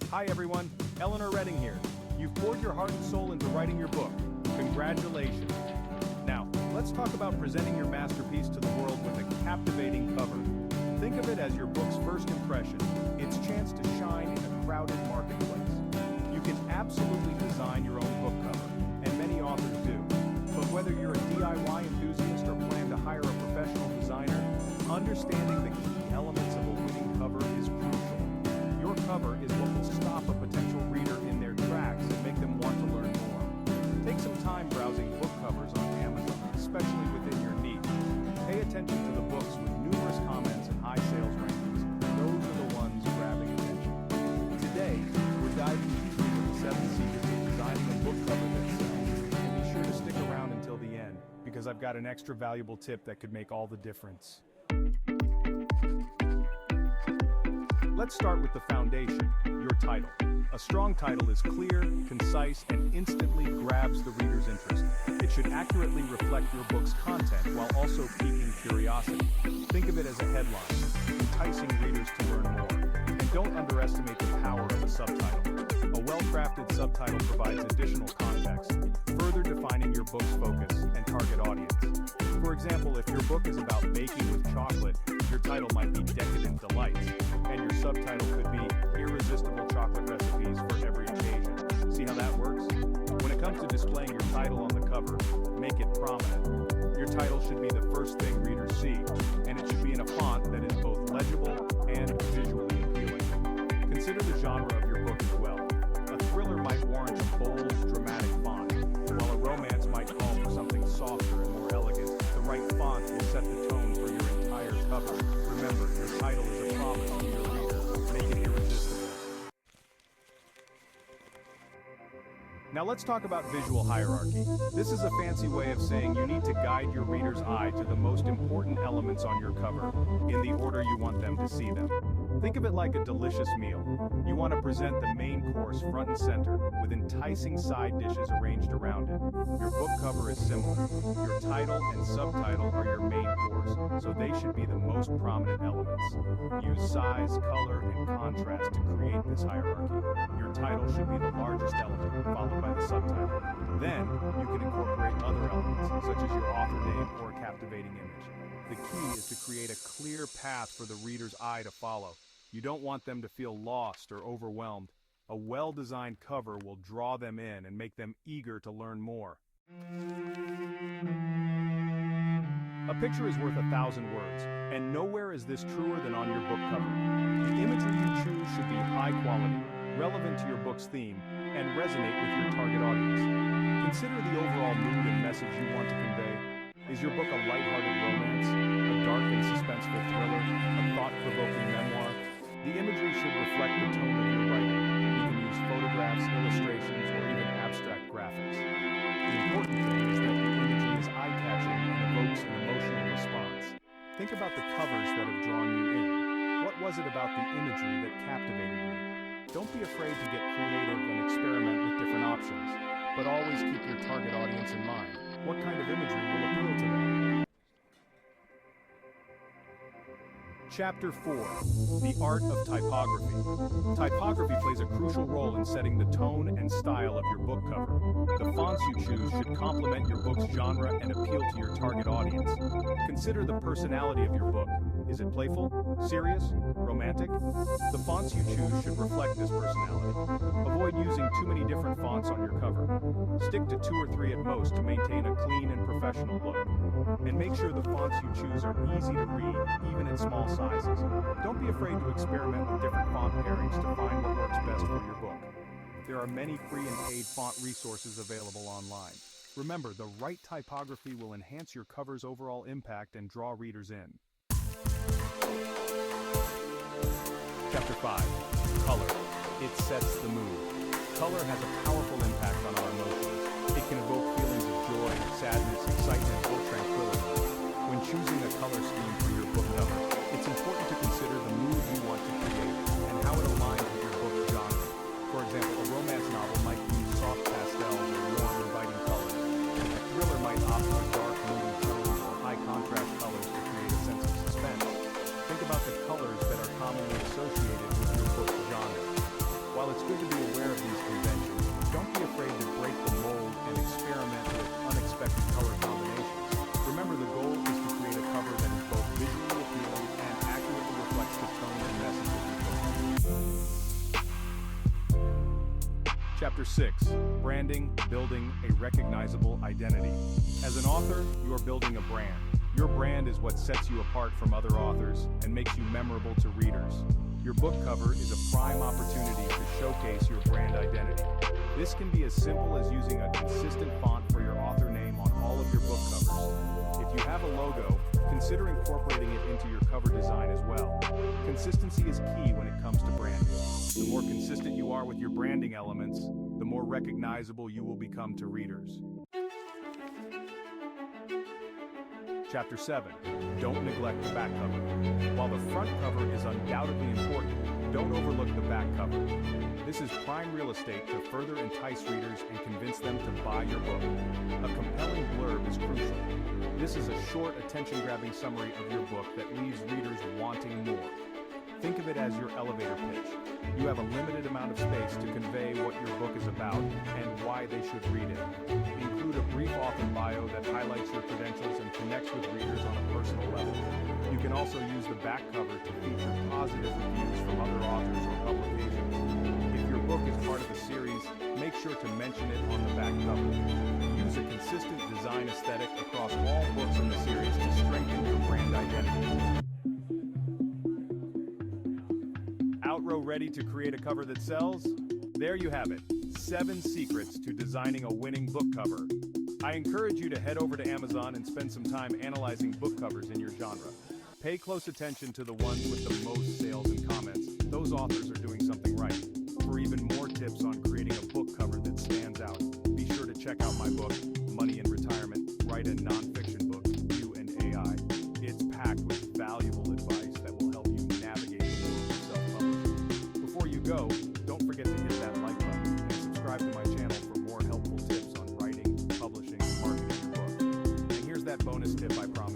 Hi everyone, Eleanor Redding here. You've poured your heart and soul into writing your book. Congratulations. Now, let's talk about presenting your masterpiece to the world with a captivating cover. Think of it as your book's first impression, its chance to shine in a crowded marketplace. You can absolutely design your own book cover, and many authors do. But whether you're a DIY enthusiast or plan to hire a professional designer, understanding the key elements of a winning cover is crucial. Your cover is what will stop a potential reader in their tracks and make them want to learn more. Take some time browsing book covers on Amazon, especially within your niche. Pay attention to the books with numerous comments and high sales rankings. Those are the ones grabbing attention. Today, we're diving deep into the 7 secrets of designing a book cover that sells. And be sure to stick around until the end, because I've got an extra valuable tip that could make all the difference. Let's start with the foundation, your title. A strong title is clear, concise, and instantly grabs the reader's interest. It should accurately reflect your book's content while also piquing curiosity. Think of it as a headline, enticing readers to learn more. And don't underestimate the power of a subtitle. A well-crafted subtitle provides additional context, further defining your book's focus and target audience. For example, if your book is about baking with chocolate, your title might be Decadent Delights, and your subtitle could be Irresistible Chocolate Recipes for Every Occasion. See how that works? When it comes to displaying your title on the cover, make it prominent. Your title should be the first thing readers see, and it should be in a font that is both legible and visually appealing. Consider the genre of your book as well. A thriller might warrant a bold, dramatic font, while a romance might call for something softer and more elegant. The right font will set the tone for your entire cover. Remember, your title is a promise to your reader. Make it irresistible. Now let's talk about visual hierarchy. This is a fancy way of saying you need to guide your reader's eye to the most important elements on your cover, in the order you want them to see them. Think of it like a delicious meal. You want to present the main course front and center, with enticing side dishes arranged around it. Your book cover is simple. Your title and subtitle are your main course, so they should be the most prominent elements. Use size, color, and contrast to create this hierarchy. Your title should be the largest element, followed by the subtitle. Then, you can incorporate other elements, such as your author name or a captivating image. The key is to create a clear path for the reader's eye to follow. You don't want them to feel lost or overwhelmed. A well-designed cover will draw them in and make them eager to learn more. A picture is worth 1,000 words, and nowhere is this truer than on your book cover. The imagery you choose should be high quality, relevant to your book's theme, and resonate with your target audience. Consider the overall mood and message you want to convey. Is your book a lighthearted romance, a dark and suspenseful thriller, a thought-provoking memoir? The imagery should reflect the tone of your writing. You can use photographs, illustrations, or even abstract graphics. The important thing is that the imagery is eye-catching and evokes an emotional response. Think about the covers that have drawn you in. What was it about the imagery that captivated you? Don't be afraid to get creative and experiment with different options, but always keep your target audience in mind. What kind of imagery will appeal to them? Chapter 4. The Art of Typography. Typography plays a crucial role in setting the tone and style of your book cover. The fonts you choose should complement your book's genre and appeal to your target audience. Consider the personality of your book. Is it playful, serious, romantic? The fonts you choose should reflect this personality. Avoid using too many different fonts on your cover. Stick to 2 or 3 at most to maintain a clean and professional look. And make sure the fonts you choose are easy to read, even at small sizes. Don't be afraid to experiment with different font pairings to find what works best for your book. There are many free and paid font resources available online. Remember, the right typography will enhance your cover's overall impact and draw readers in. Chapter 5. Color. It sets the mood. Color has a powerful impact on our emotions. It can evoke feelings of joy, sadness, excitement, or tranquility. When choosing a color scheme for your book cover, it's important to consider the mood you want to create and how it aligns with your book's genre. For example, a romance novel might use soft pastels or warm, inviting colors. A thriller might opt for dark, moody tones or high contrast colors to create a sense of suspense. Think about the colors that are commonly associated with your book's genre. While it's Chapter 6. Branding, building a recognizable identity. As an author, you are building a brand. Your brand is what sets you apart from other authors and makes you memorable to readers. Your book cover is a prime opportunity to showcase your brand identity. This can be as simple as using a consistent font for your author name on all of your book covers. If you have a logo, consider incorporating it into your cover design as well. Consistency is key when it comes to branding. The more consistent you are with your branding elements, the more recognizable you will become to readers. Chapter 7. Don't neglect the back cover. While the front cover is undoubtedly important, don't overlook the back cover. This is prime real estate to further entice readers and convince them to buy your book. A compelling blurb is crucial. This is a short, attention-grabbing summary of your book that leaves readers wanting more. Think of it as your elevator pitch. You have a limited amount of space to convey what your book is about and why they should read it. Include a brief author bio that highlights your credentials and connects with readers on a personal level. You can also use the back cover to feature positive reviews from other authors or publications. If your book is part of a series, make sure to mention it on the back cover. Use a consistent design aesthetic across all books in the series to strengthen your brand identity. Outro ready to create a cover that sells? There you have it, 7 secrets to designing a winning book cover. I encourage you to head over to Amazon and spend some time analyzing book covers in your genre. Pay close attention to the ones with the most sales and comments. Those authors are doing something right. For even more tips on creating a book cover that stands out, be sure to check out my book, Money in Retirement, Write a Nonfiction Book, You and AI. It's packed with valuable advice that will help you navigate the world of self-publishing. Before you go, don't forget to hit that like button and subscribe to my channel for more helpful tips on writing, publishing, and marketing your book. And here's that bonus tip I promised.